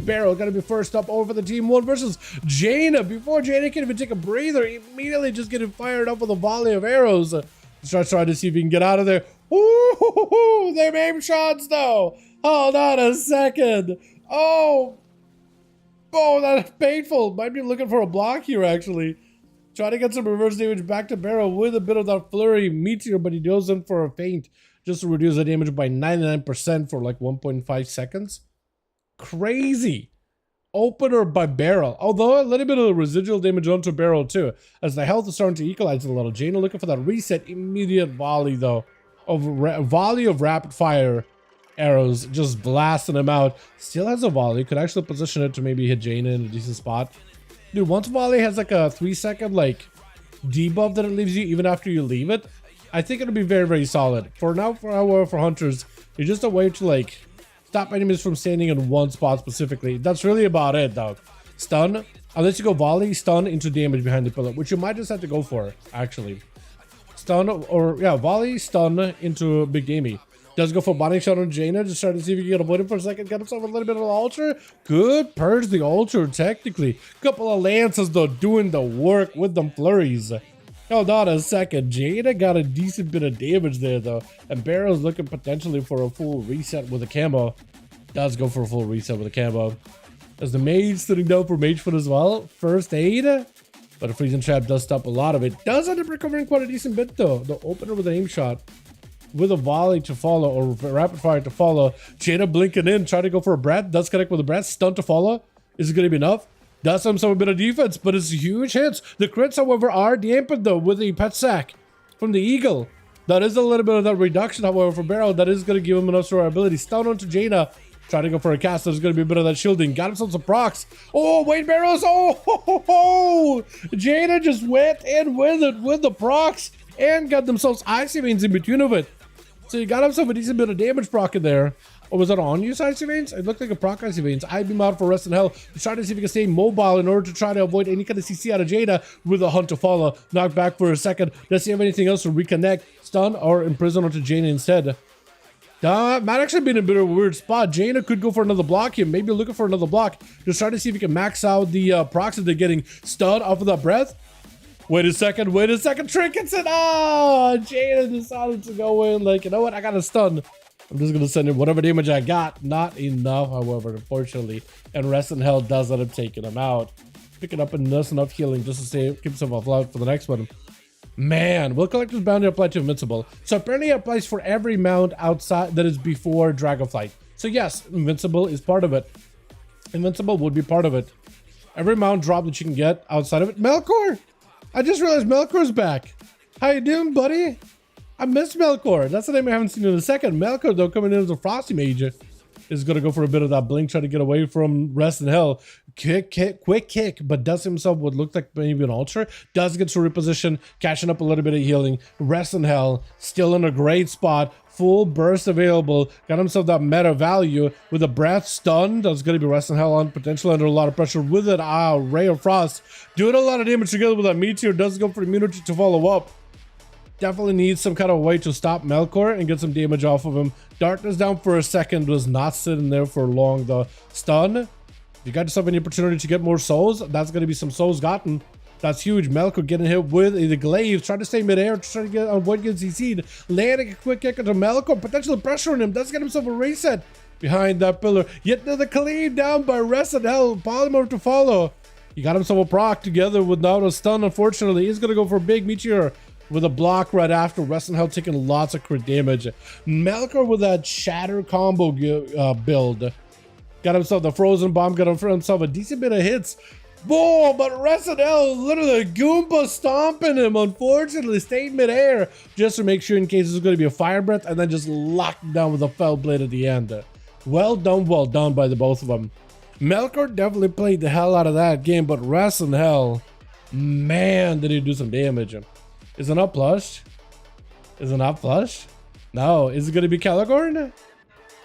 Beryl gonna be first up over the team one versus Jaina. Before Jaina can even take a breather, immediately just getting fired up with a volley of arrows. Starts trying to see if he can get out of there. Ooh, they're aim shots though. Hold on a second. Oh, that's painful. Might be looking for a block here actually. Trying to get some reverse damage back to Beryl with a bit of that flurry meteor, but he goes in for a feint just to reduce the damage by 99% for like 1.5 seconds. Crazy. Opener by Beryl, although a little bit of the residual damage onto Beryl too, as the health is starting to equalize a little. Jaina looking for that reset. Immediate volley though, volley of rapid fire arrows, just blasting him out. Still has a volley, could actually position it to maybe hit Jaina in a decent spot. Dude, once volley has like a 3-second like debuff that it leaves you even after you leave it, I think it'll be very, very solid. For now, for hunters, it's just a way to like stop enemies from standing in one spot specifically. That's really about it, though. Stun, unless you go volley, stun into damage behind the pillar, which you might just have to go for, actually. Stun, or yeah, volley, stun into big damage. Does go for body shot on Jaina, just trying to see if you can avoid it for a second, get himself a little bit of an altar. Good, purge the altar, technically. Couple of lances, though, doing the work with them flurries. Hold on a second, Jaina got a decent bit of damage there though, and Beryl's looking potentially for a full reset with a combo. Does go for a full reset with a combo. As the mage sitting down for mage foot as well. First aid, but a freezing trap does stop a lot of it. Does end up recovering quite a decent bit though. The opener with an aim shot, with a volley to follow, or rapid fire to follow. Jaina blinking in, trying to go for a breath, does connect with a breath, stun to follow. Is it going to be enough? Does himself a bit of defense, but it's huge hits. The crits, however, are dampened though with the pet sack from the eagle. That is a little bit of that reduction, however, for Beryl. That is going to give him enough survivability. Stun onto Jaina. Trying to go for a cast. There's going to be a bit of that shielding. Got himself some procs. Oh, wait, Beryl's. Oh, Jaina just went in with it with the procs and got themselves icy veins in between of it. So you got himself a decent bit of damage proc in there. Or was that on use icy veins? It looked like a proc icy veins. I'd be out for rest in hell to try to see if he can stay mobile in order to try to avoid any kind of CC out of Jaina with a hunt to follow. Knock back for a second. Does he have anything else to reconnect? Stun or imprison onto Jaina instead? Might actually be in a bit of a weird spot. Jaina could go for another block here. Maybe looking for another block. Just try to see if he can max out the procs that they're getting. Stun off of that breath. Wait a second. Trinkets it. Oh, Jaina decided to go in like, you know what? I got a stun. I'm just going to send him whatever damage I got. Not enough, however, unfortunately. And Rest in Hell does end up taking him out. Picking up enough healing just to stay, keep himself afloat for the next one. Man, will Collector's Bounty apply to Invincible? So apparently it applies for every mount outside that is before Dragonflight. So yes, Invincible is part of it. Invincible would be part of it. Every mount drop that you can get outside of it. Melkor! I just realized Melkor's back. How you doing, buddy? I missed Melkor. That's the name I haven't seen in a second. Melkor, though, coming in as a Frosty Mage, is going to go for a bit of that blink, try to get away from Rest in Hell. Quick kick, but does himself what looked like maybe an ultra. Does get to reposition, catching up a little bit of healing. Rest in Hell, still in a great spot. Full burst available. Got himself that meta value with a breath stun. That's going to be Rest in Hell on, potentially under a lot of pressure with it. Ray of Frost. Doing a lot of damage together with that Meteor. Does go for immunity to follow up. Definitely needs some kind of way to stop Melkor and get some damage off of him. Darkness down for a second, was not sitting there for long though. Stun. If you got yourself any opportunity to get more souls, that's going to be some souls gotten. That's huge. Melkor getting hit with the glaive, trying to stay midair, trying to avoid getting CC'd. Landing a quick kick into Melkor, potentially pressuring him. Does get himself a reset behind that pillar. Yet the cleave down by Rest in Hell. Polymorph to follow. He got himself a proc together with now a stun. Unfortunately, he's going to go for a big meteor with a block right after. Rest in Hell taking lots of crit damage. Melkor with that shatter combo build. Got himself the frozen bomb, got himself a decent bit of hits. Boom, but Rest in Hell literally Goomba stomping him. Unfortunately, stayed midair just to make sure in case it's going to be a fire breath, and then just locked down with a fell blade at the end. Well done by the both of them. Melkor definitely played the hell out of that game, but Rest in Hell, man, did he do some damage. Is it not plush? Is it not plush? No. Is it going to be Caligorn?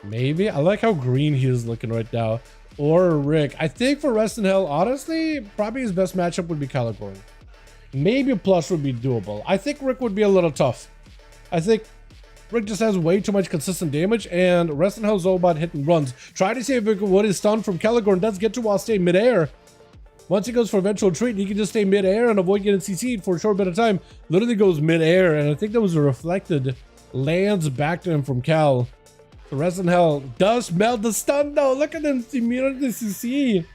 Maybe. I like how green he is looking right now. Or Rick. I think for Rest in Hell, honestly, probably his best matchup would be Caligorn. Maybe plush would be doable. I think Rick would be a little tough. I think Rick just has way too much consistent damage, and Rest in Hell's all about hit and runs. Try to see if what is stun from Caligorn does get to while staying midair. Once he goes for eventual retreat, he can just stay midair and avoid getting CC'd for a short bit of time. Literally goes midair, and I think that was a reflected. Lands back to him from Cal. The Rest in Hell does melt the stun though. Look at him immediately CC.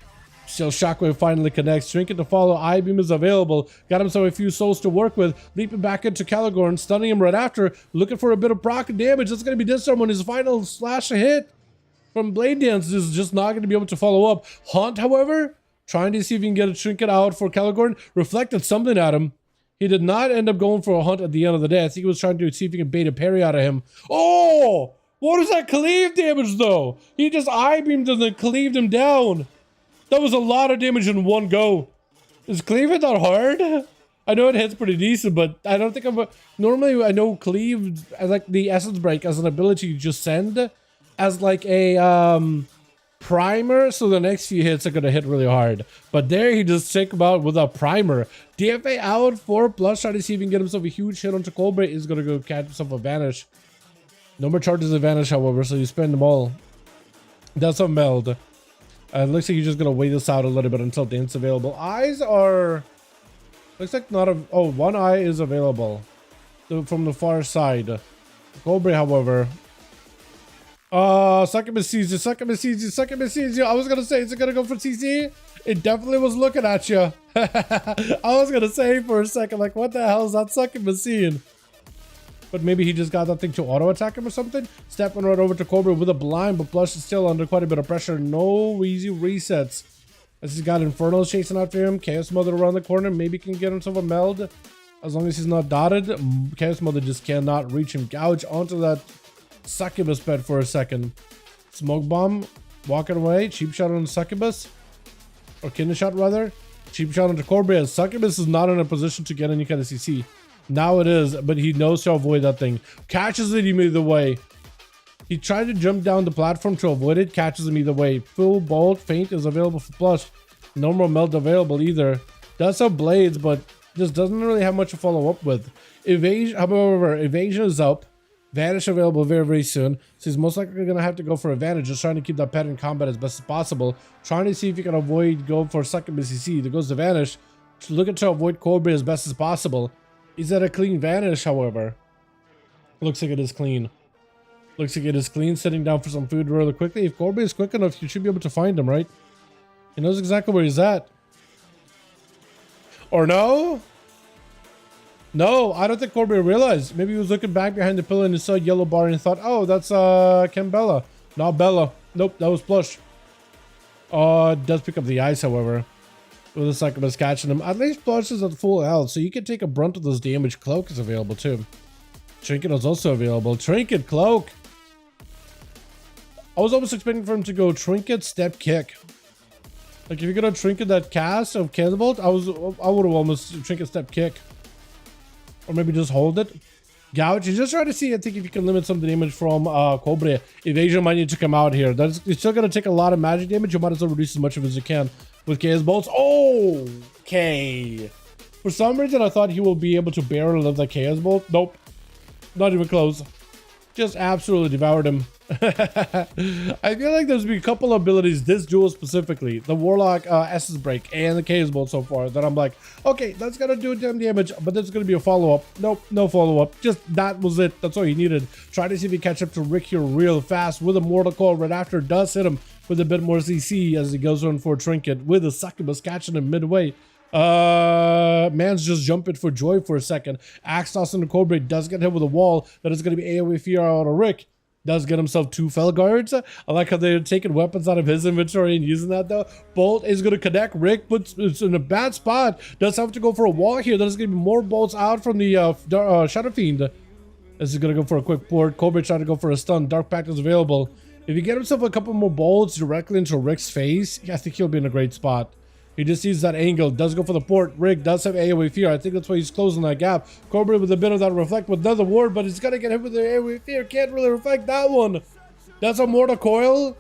Still Shockwave finally connects. Trinket to follow. I-Beam is available. Got himself a few souls to work with. Leaping back into Caligorn, stunning him right after. Looking for a bit of proc damage. That's going to be disarmed when his final slash hit from Blade Dance is just not going to be able to follow up. Hunt, however, trying to see if he can get a Trinket out for Caligorn. Reflected something at him. He did not end up going for a Hunt at the end of the day. I think he was trying to see if he can bait a parry out of him. Oh! What is that cleave damage though? He just I-beamed and then cleaved him down. That was a lot of damage in one go. Is cleave that hard? I know it hits pretty decent, but I don't think normally I know cleave as like the essence break as an ability to just send as like a primer, so the next few hits are gonna hit really hard. But there he just took him out with a primer. DFA out 4+, trying to see if he can get himself a huge hit onto Coldbray. Is gonna go catch himself a vanish. No more charges of vanish, however, so you spend them all. That's a meld. It looks like you're just gonna wait this out a little bit until Dane's available. Eyes are... Looks like not a... Oh, one eye is available. From the far side. Coldbray, however... Succubus sees you, Succubus sees you, Succubus sees you. I was gonna say, is it gonna go for CC? It definitely was looking at you. I was gonna say for a second, like, what the hell is that Succubus seeing? But maybe he just got that thing to auto attack him or something. Stepping right over to Cobra with a blind, but Blush is still under quite a bit of pressure. No easy resets. As he's got Infernals chasing after him. Chaos Mother around the corner. Maybe can get himself a meld. As long as he's not dotted. Chaos Mother just cannot reach him. Gouge onto that Succubus bed for a second. Smoke Bomb. Walking away. Cheap shot on Succubus. Or Kidney Shot rather. Cheap shot onto Cobra. Succubus is not in a position to get any kind of CC. Now it is, but he knows to avoid that thing. Catches it either way. He tried to jump down the platform to avoid it. Catches him either way. Full Bolt Feint is available for Plush. No more Melt available either. Does have Blades, but just doesn't really have much to follow up with. Evasion, however, Evasion is up. Vanish available very, very soon. So he's most likely going to have to go for Advantage. Just trying to keep that pet in combat as best as possible. Trying to see if he can avoid going for Succubus CC. There goes the Vanish. Looking to avoid Cobra as best as possible. Is that a clean Vanish, however? Looks like it is clean. Looks like it is clean. Sitting down for some food really quickly. If Corbett is quick enough, you should be able to find him, right? He knows exactly where he's at. Or no? No, I don't think Corbett realized. Maybe he was looking back behind the pillar and he saw a yellow bar and thought, oh, that's Bella. Not Bella. Nope, that was Plush. It does pick up the ice, however. With the Succubus catching him. At least Plush is at full health, so you can take a brunt of this damage. Cloak is available too. Trinket is also available. Trinket, Cloak. I was almost expecting for him to go Trinket, Step, Kick. Like if you're gonna Trinket that cast of Cannonbolt, I would have almost Trinket, Step, Kick. Or maybe just hold it. Gouge, you just try to see, I think, if you can limit some damage from Cobra. Evasion might need to come out here. It's still gonna take a lot of magic damage. You might as well reduce as much of it as you can. With Chaos Bolts. Oh, okay. For some reason, I thought he will be able to barrel live the Chaos Bolt. Nope. Not even close. Just absolutely devoured him. I feel like there's been a couple of abilities, this duel specifically, the Warlock Essence Break and the Chaos Bolt so far, that I'm like, okay, that's gonna do damn damage, but there's gonna be a follow-up. Nope, no follow-up. Just that was it. That's all you needed. Try to see if you catch up to Rick here real fast with a Mortal Coil right after. Does hit him with a bit more CC as he goes on for a Trinket with a Succubus catching him midway. Man's just jumping for joy for a second. Axe toss into Cobra does get hit with a wall that is going to be AoE fear out of Rick. Does get himself 2 Fell Guards. I like how they're taking weapons out of his inventory and using that though. Bolt is going to connect. Rick puts it's in a bad spot. Does have to go for a wall here. There's going to be more bolts out from the Shadow Fiend. This is going to go for a quick port. Cobra trying to go for a stun. Dark Pact is available. If you get himself a couple more bolts directly into Rick's face, I think he'll be in a great spot. He just sees that angle, does go for the port. Rick does have AoE fear. I think that's why he's closing that gap. Cobra with a bit of that reflect with another ward, but he's gonna get hit with the AoE fear. Can't really reflect that one. That's a Mortal Coil.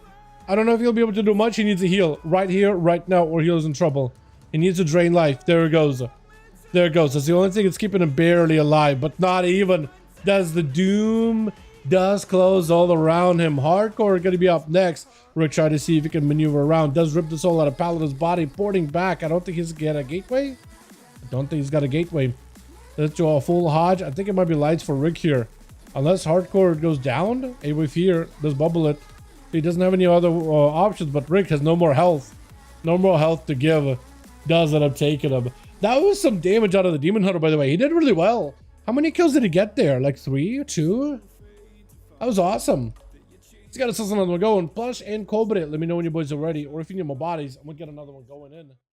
I don't know if he'll be able to do much. He needs a heal right here, right now, or he's in trouble. He needs to drain life. There it goes. There it goes. That's the only thing that's keeping him barely alive, but not even. That's the doom does close all around him. Hardcore going to be up next. Rick trying to see if he can maneuver around. Does rip the soul out of Paladin's body. Porting back. I don't think he's got a gateway. I don't think he's got a gateway. Let's do a full Hodge. I think it might be lights for Rick here. Unless Hardcore goes down. A wave here. Does bubble it. He doesn't have any other options, but Rick has no more health. No more health to give. Does end up taking him. That was some damage out of the Demon Hunter, by the way. He did really well. How many kills did he get there? Like 3, 2? That was awesome. He's got us another one going. Plush and Cobra. Let me know when you boys are ready. Or if you need more bodies, I'm going to get another one going in.